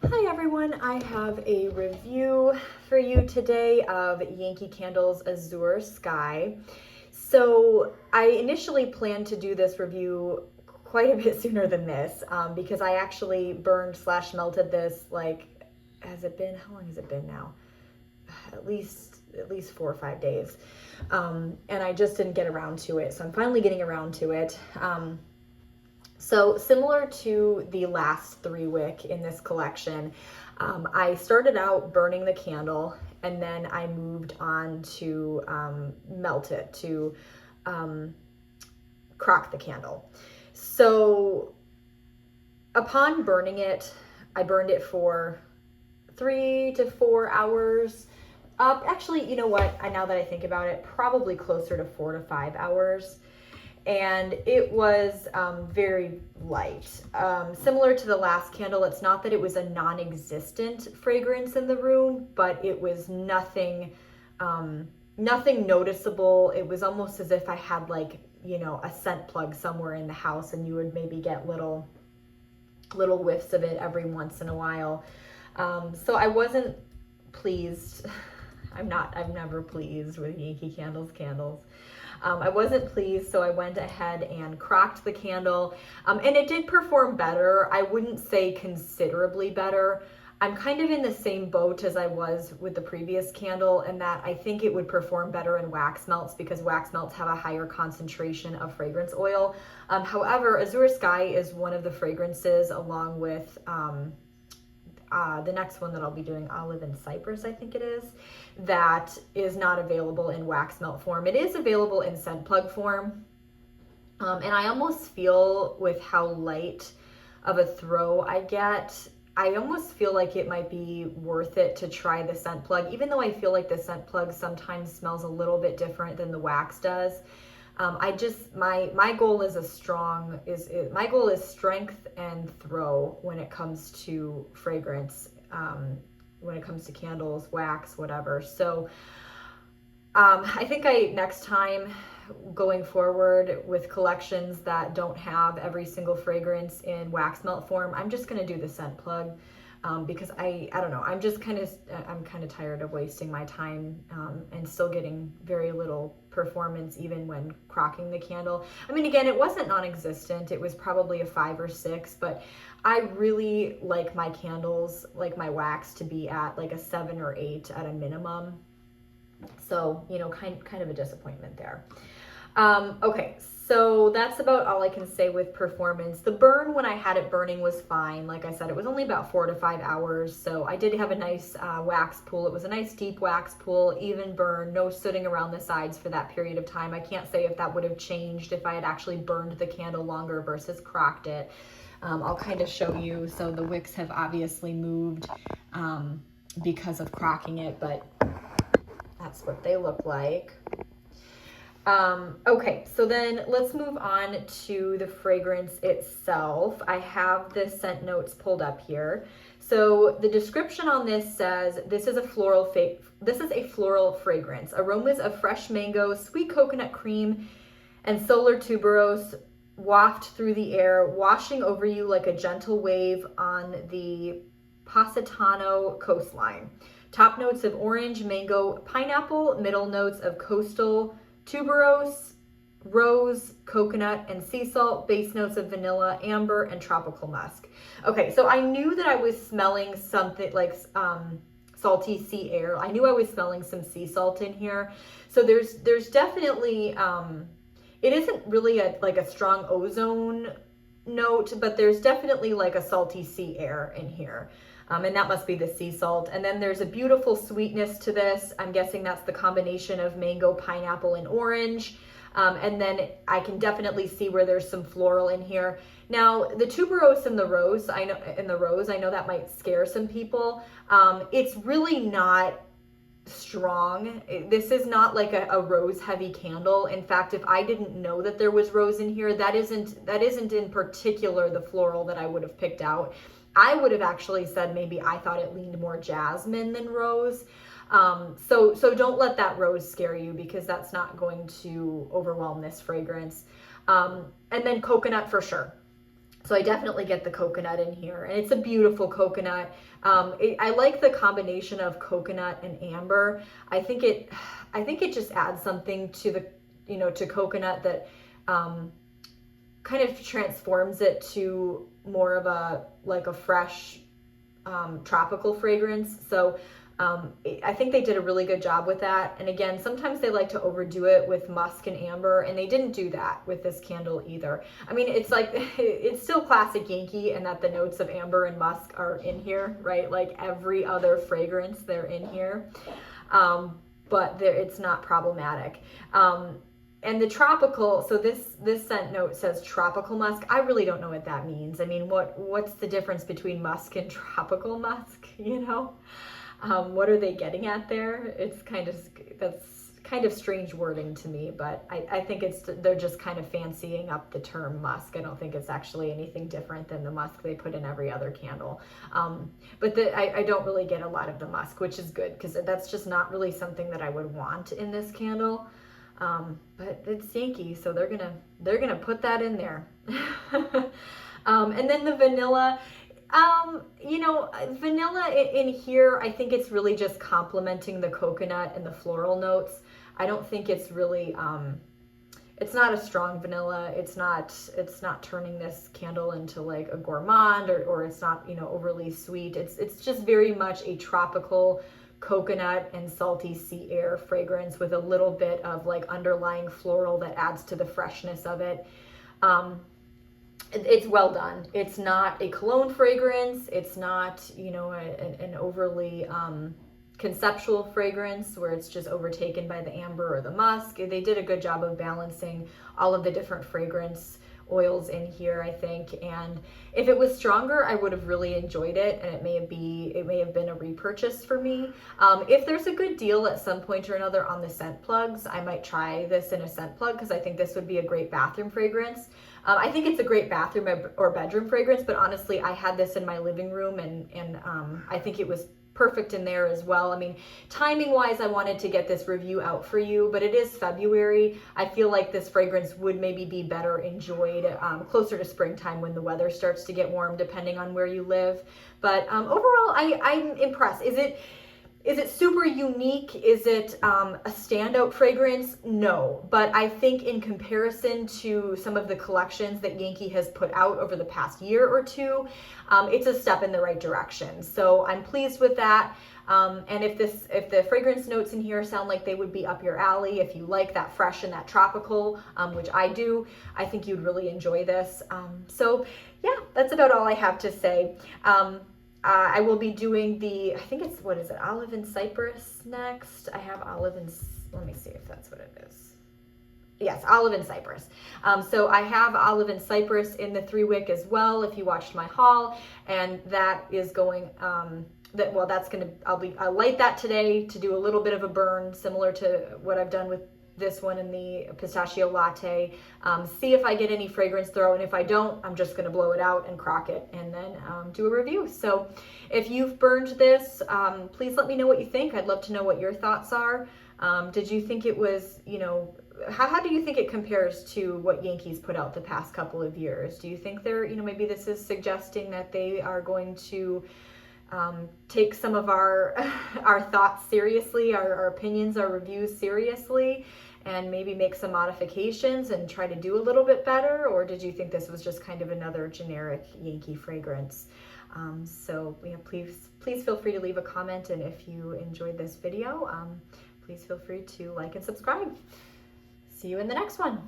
Hi everyone, I have a review for you today of Yankee Candle's Azure Sky. So I initially planned to do this review quite a bit sooner than this because I actually burned slash melted this how long has it been now? At least 4 or 5 days. And I just didn't get around to it. So I'm finally getting around to it. So similar to the last 3-wick in this collection, I started out burning the candle and then I moved on to melt it, to crock the candle. So upon burning it, I burned it for 3 to 4 hours. Actually, you know what? Now that I think about it, probably closer to 4 to 5 hours. And it was very light. Similar to the last candle, it's not that it was a non-existent fragrance in the room, but it was nothing noticeable. It was almost as if I had a scent plug somewhere in the house and you would maybe get little whiffs of it every once in a while. So I wasn't pleased. I'm never pleased with Yankee Candle's candles. I wasn't pleased, so I went ahead and crocked the candle, and it did perform better. I wouldn't say considerably better. I'm kind of in the same boat as I was with the previous candle in that I think it would perform better in wax melts because wax melts have a higher concentration of fragrance oil. However, Azure Sky is one of the fragrances along with the next one that I'll be doing, Olive and Cypress, I think it that is not available in wax melt form. It is available in scent plug form. And I almost feel with how light of a throw I get, I almost feel like it might be worth it to try the scent plug, even though I feel like the scent plug sometimes smells a little bit different than the wax does. My goal is my goal is strength and throw when it comes to fragrance, when it comes to candles, wax, whatever. So I think next time going forward with collections that don't have every single fragrance in wax melt form, I'm just going to do the scent plug. Because I don't know, I'm kind of tired of wasting my time and still getting very little performance even when crocking the candle. I mean, again, it wasn't non-existent. It was probably a 5 or 6, but I really like my candles, like my wax, to be at like a 7 or 8 at a minimum. So, kind of a disappointment there. Okay, so that's about all I can say with performance. The burn, when I had it burning, was fine. Like I said, it was only about 4 to 5 hours. So I did have a nice wax pool. It was a nice deep wax pool, even burn, no sooting around the sides for that period of time. I can't say if that would have changed if I had actually burned the candle longer versus crocked it. I'll kind of show you. So the wicks have obviously moved because of crocking it, but that's what they look like. Okay, so then let's move on to the fragrance itself. I have the scent notes pulled up here. So the description on this says, this is a floral fragrance. Aromas of fresh mango, sweet coconut cream, and solar tuberose waft through the air, washing over you like a gentle wave on the Positano coastline. Top notes of orange, mango, pineapple, middle notes of coastal tuberose, rose, coconut, and sea salt, base notes of vanilla, amber, and tropical musk. Okay, so I knew that I was smelling something like salty sea air. I knew I was smelling some sea salt in here. So there's definitely, it isn't really a strong ozone note, but there's definitely like a salty sea air in here. And that must be the sea salt. And then there's a beautiful sweetness to this. I'm guessing that's the combination of mango, pineapple, and orange. And then I can definitely see where there's some floral in here. Now, the tuberose and the rose, I know that might scare some people. It's really not strong. This is not like a rose heavy candle. In fact, if I didn't know that there was rose in here, that isn't in particular the floral that I would have picked out. I would have actually said maybe I thought it leaned more jasmine than rose. So don't let that rose scare you, because that's not going to overwhelm this fragrance. And then coconut for sure. So I definitely get the coconut in here, and it's a beautiful coconut. I like the combination of coconut and amber. I think it just adds something to the, to coconut that kind of transforms it to more of a fresh tropical fragrance. So I think they did a really good job with that. And again, sometimes they like to overdo it with musk and amber, and they didn't do that with this candle either. I mean, it's like, it's still classic Yankee in that the notes of amber and musk are in here, right? Like every other fragrance, they're in here. But it's not problematic. And the tropical, so this scent note says tropical musk. I really don't know what that means. I mean, what's the difference between musk and tropical musk, What are they getting at there? That's kind of strange wording to me, but I think they're just kind of fancying up the term musk. I don't think it's actually anything different than the musk they put in every other candle. But I don't really get a lot of the musk, which is good because that's just not really something that I would want in this candle. But it's Yankee, so they're gonna put that in there. And then the vanilla. Vanilla in here, I think it's really just complementing the coconut and the floral notes. I don't think it's really, it's not a strong vanilla. It's not turning this candle into like a gourmand, or it's not, overly sweet. It's just very much a tropical coconut and salty sea air fragrance with a little bit of like underlying floral that adds to the freshness of it. It's well done. It's not a cologne fragrance. It's not, an overly conceptual fragrance where it's just overtaken by the amber or the musk. They did a good job of balancing all of the different fragrance oils in here, I think. And if it was stronger, I would have really enjoyed it, and it may have been a repurchase for me. If there's a good deal at some point or another on the scent plugs, I might try this in a scent plug because I think this would be a great bathroom fragrance. I think it's a great bathroom or bedroom fragrance, but honestly, I had this in my living room, and I think it was perfect in there as well. I mean, timing wise, I wanted to get this review out for you, but it is February. I feel like this fragrance would maybe be better enjoyed closer to springtime when the weather starts to get warm, depending on where you live. But overall, I'm impressed. Is it super unique? Is it a standout fragrance? No, but I think in comparison to some of the collections that Yankee has put out over the past year or two, it's a step in the right direction. So I'm pleased with that. And if the fragrance notes in here sound like they would be up your alley, if you like that fresh and that tropical, which I do, I think you'd really enjoy this. So yeah, that's about all I have to say. I will be doing I think it's, olive and cypress next. I have let me see if that's what it is. Yes, olive and cypress. So I have olive and cypress in the 3-wick as well, if you watched my haul, and that is going, I'll light that today to do a little bit of a burn, similar to what I've done with this one in the pistachio latte. See if I get any fragrance throw, and if I don't, I'm just gonna blow it out and crock it and then do a review. So if you've burned this, please let me know what you think. I'd love to know what your thoughts are. Did you think it was, how do you think it compares to what Yankee's put out the past couple of years? Do you think maybe this is suggesting that they are going to take some of our thoughts seriously, our opinions, our reviews seriously, and maybe make some modifications and try to do a little bit better? Or did you think this was just kind of another generic Yankee fragrance? So please feel free to leave a comment, and if you enjoyed this video, please feel free to like and subscribe. See you in the next one.